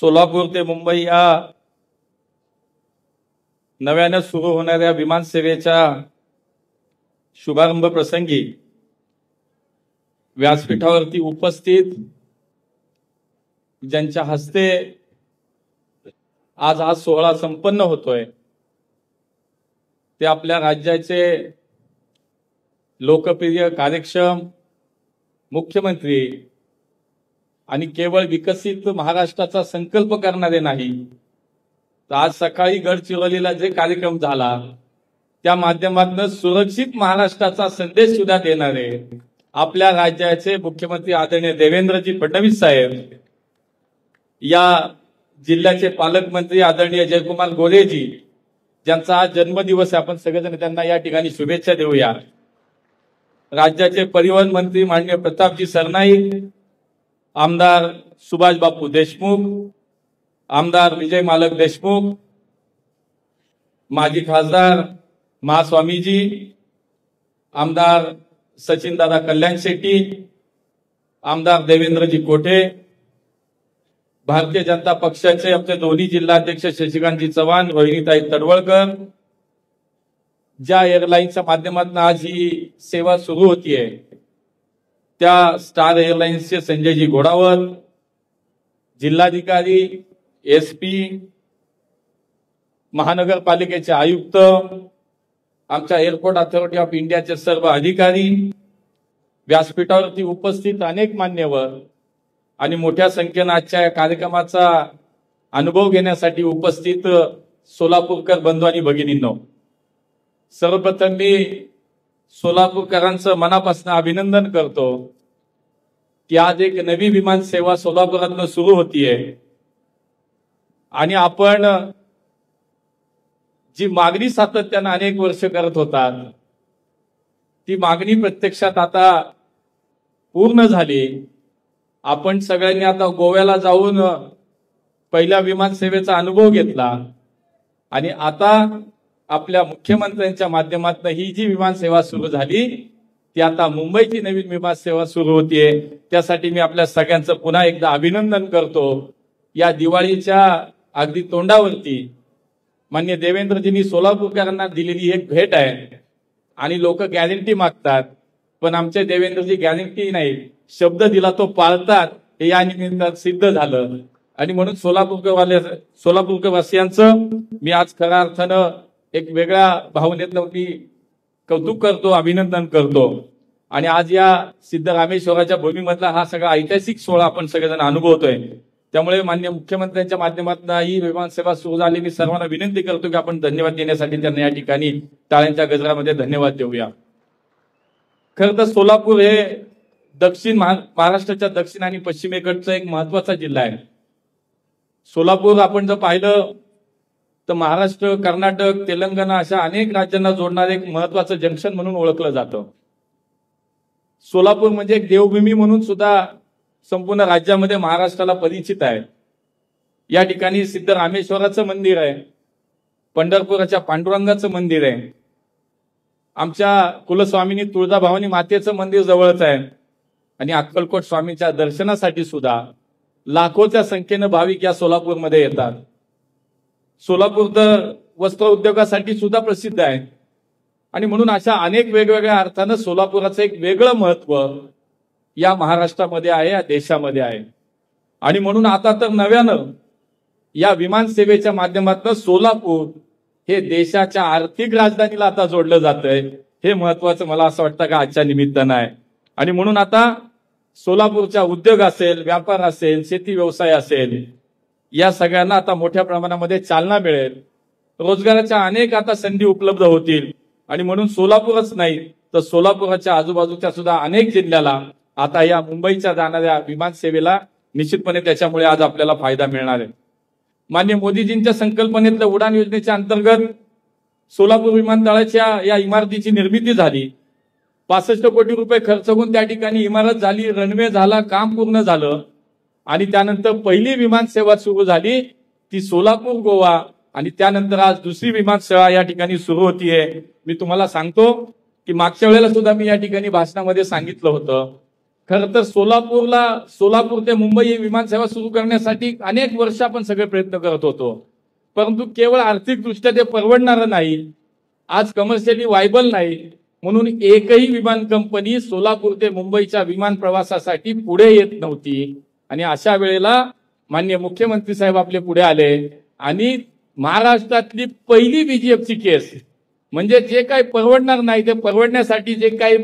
सोलापूर ते मुंबई या नव्याने सुरू होणाऱ्या विमान सेवेच्या शुभारंभ प्रसंगी व्यासपीठावरती उपस्थित ज्यांच्या हस्ते आज हा सोहळा संपन्न होतोय ते आपल्या राज्याचे लोकप्रिय कार्यक्षम मुख्यमंत्री आणि केवळ विकसित महाराष्ट्राचा संकल्प करणारे नाही, तर आज सकाळी गडचिरोलीला जे कार्यक्रम झाला त्या माध्यमातून सुरक्षित महाराष्ट्राचा संदेश सुद्धा देणारे आपल्या राज्याचे मुख्यमंत्री आदरणीय देवेंद्रजी फडणवीस साहेब, या जिल्ह्याचे पालकमंत्री आदरणीय जयकुमार गोरेजी, ज्यांचा आज जन्मदिवस आहे, आपण सगळेजण त्यांना या ठिकाणी शुभेच्छा देऊया. राज्याचे परिवहन मंत्री माननीय प्रतापजी सरनाईक, आमदार सुभाष बापू देशमुख, आमदार विजय मालक देशमुख, माजी खासदार महास्वामीजी, आमदार सचिनदादा कल्याण शेट्टी, आमदार देवेंद्रजी कोठे, भारतीय जनता पक्षाचे आमचे दोन्ही जिल्हाध्यक्ष शशिकांतजी चव्हाण, रोहिणीताई तडवळकर, ज्या एअरलाईन्सच्या माध्यमातून आज ही सेवा सुरू होतीये त्या स्टार एअरलाइन्सचे संजयजी घोडावत, जिल्हाधिकारी, एसपी, महानगरपालिकेचे आयुक्त, आमच्या एअरपोर्ट अथॉरिटी ऑफ इंडियाचे सर्व अधिकारी, व्यासपीठावरती उपस्थित अनेक मान्यवर आणि मोठ्या संख्येने आजच्या कार्यक्रमाचा अनुभव घेण्यासाठी उपस्थित सोलापूरकर बंधू आणि भगिनींनो, सर्वप्रथम मी सोलापूरकरांचं मनापासून अभिनंदन करतो की आज एक नवी विमान सेवा सोलापुरातून सुरू होतीये आणि आपण जी मागणी सातत्यानं अनेक वर्ष करत होतात ती मागणी प्रत्यक्षात आता पूर्ण झाली. आपण सगळ्यांनी आता गोव्याला जाऊन पहिल्या विमान सेवेचा अनुभव घेतला आणि आता आपल्या मुख्यमंत्र्यांच्या माध्यमातून ही जी विमान सेवा सुरू झाली ती आता मुंबईची नवीन विमान सेवा सुरू होतीये. त्यासाठी मी आपल्या सगळ्यांचं पुन्हा एकदा अभिनंदन करतो. या दिवाळीच्या अगदी तोंडावरती माननीय देवेंद्रजींनी सोलापूरकरांना दिलेली एक भेट आहे आणि लोक गॅरंटी मागतात, पण आमचे देवेंद्रजी गॅरंटी नाही, शब्द दिला तो पाळतात, हे या निमित्तानं सिद्ध झालं. आणि म्हणून सोलापूरवासियांचं मी आज खऱ्या अर्थानं एक वेगळ्या भावनेतनं मी कौतुक करतो, अभिनंदन करतो. आणि आज या सिद्धरामेश्वराच्या भूमीमधला हा सगळा ऐतिहासिक सोहळा आपण सगळेजण अनुभवतोय. त्यामुळे माननीय मुख्यमंत्र्यांच्या माध्यमातून ही विमान सेवा सुरू झाली. मी सर्वांना विनंती करतो की आपण धन्यवाद देण्यासाठी त्यांना या ठिकाणी टाळ्यांच्या गजरामध्ये धन्यवाद देऊया. खरं तर सोलापूर हे दक्षिण महाराष्ट्राच्या दक्षिण आणि पश्चिमेकडचा एक महत्वाचा जिल्हा आहे. सोलापूर आपण जर पाहिलं तर महाराष्ट्र, कर्नाटक, तेलंगणा अशा अनेक राज्यांना जोडणारे एक महत्वाचं जंक्शन म्हणून ओळखलं जातं. सोलापूर म्हणजे एक देवभूमी म्हणून सुद्धा संपूर्ण राज्यामध्ये महाराष्ट्राला परिचित आहे. या ठिकाणी सिद्धरामेश्वराचं मंदिर आहे, पंढरपुराच्या पांडुरंगाचं मंदिर आहे, आमच्या कुलस्वामिनी तुळजाभवानी मातेचं मंदिर जवळच आहे आणि अक्कलकोट स्वामींच्या दर्शनासाठी सुद्धा लाखोच्या संख्येनं भाविक या सोलापूरमध्ये येतात. सोलापूर तर वस्त्र उद्योगासाठी सुद्धा प्रसिद्ध आहे आणि म्हणून अशा अनेक वेगवेगळ्या अर्थानं सोलापुराचं एक वेगळं महत्व या महाराष्ट्रामध्ये आहे, या देशामध्ये आहे. आणि म्हणून आता तर नव्यानं या विमान सेवेच्या माध्यमातून सोलापूर हे देशाच्या आर्थिक राजधानीला आता जोडलं जातंय. हे महत्वाचं मला असं वाटतं का आजच्या निमित्तानं आहे. आणि म्हणून आता सोलापूरचा उद्योग असेल, व्यापार असेल, शेती व्यवसाय असेल, या सगळ्यांना आता मोठ्या प्रमाणामध्ये चालना मिळेल. रोजगाराच्या अनेक आता संधी उपलब्ध होतील आणि म्हणून सोलापूरच नाही तर सोलापुराच्या आजूबाजूच्या सुद्धा अनेक जिल्ह्याला आता या मुंबईच्या जाणाऱ्या विमान सेवेला निश्चितपणे त्याच्यामुळे आज आपल्याला फायदा मिळणार आहे. माननीय मोदीजींच्या संकल्पनेतल्या उडान योजनेच्या अंतर्गत सोलापूर विमानतळाच्या या इमारतीची निर्मिती झाली. 65 कोटी रुपये खर्च होऊन त्या ठिकाणी इमारत झाली, रनवे झाला, काम पूर्ण झालं आणि त्यानंतर पहिली विमान सेवा सुरू झाली ती सोलापूर गोवा आणि त्यानंतर आज दुसरी विमान सेवा या ठिकाणी सुरू होतीये. मी तुम्हाला सांगतो की मागच्या वेळेला सुद्धा मी या ठिकाणी भाषणामध्ये सांगितलं होतं खरं तर सोलापूर ते मुंबई ही विमानसेवा सुरू करण्यासाठी अनेक वर्ष आपण सगळे प्रयत्न करत होतो, परंतु केवळ आर्थिकदृष्ट्या ते परवडणारं नाही, आज कमर्शियली वायबल नाही, म्हणून एकही विमान कंपनी सोलापूर ते मुंबईच्या विमान प्रवासासाठी पुढे येत नव्हती. आणि अशा वेळेला माननीय मुख्यमंत्री साहेब आपले पुढे आले आणि महाराष्ट्रातली पहिली बीजीएफची केस, म्हणजे जे काही परवडणार नाही ते परवडण्यासाठी जे काही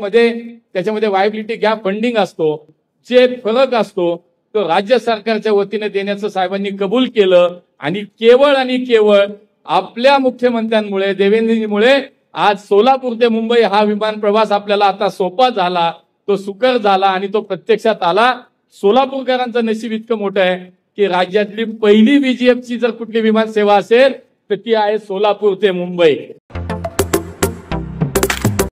त्याच्यामध्ये वायबिलिटी गॅप फंडिंग असतो, जे फरक असतो, तो राज्य सरकारच्या वतीने देण्याचं साहेबांनी कबूल केलं. आणि केवळ आपल्या मुख्यमंत्र्यांमुळे, देवेंद्रजीमुळे आज सोलापूर ते मुंबई हा विमान प्रवास आपल्याला आता सोपा झाला, तो सुकर झाला आणि तो प्रत्यक्षात आला. सोलापूरकरांचं नशीब इतकं मोठं आहे की राज्यातली पहिली बीजीएफची जर कुठली विमान सेवा असेल तर ती आहे सोलापूर ते मुंबई.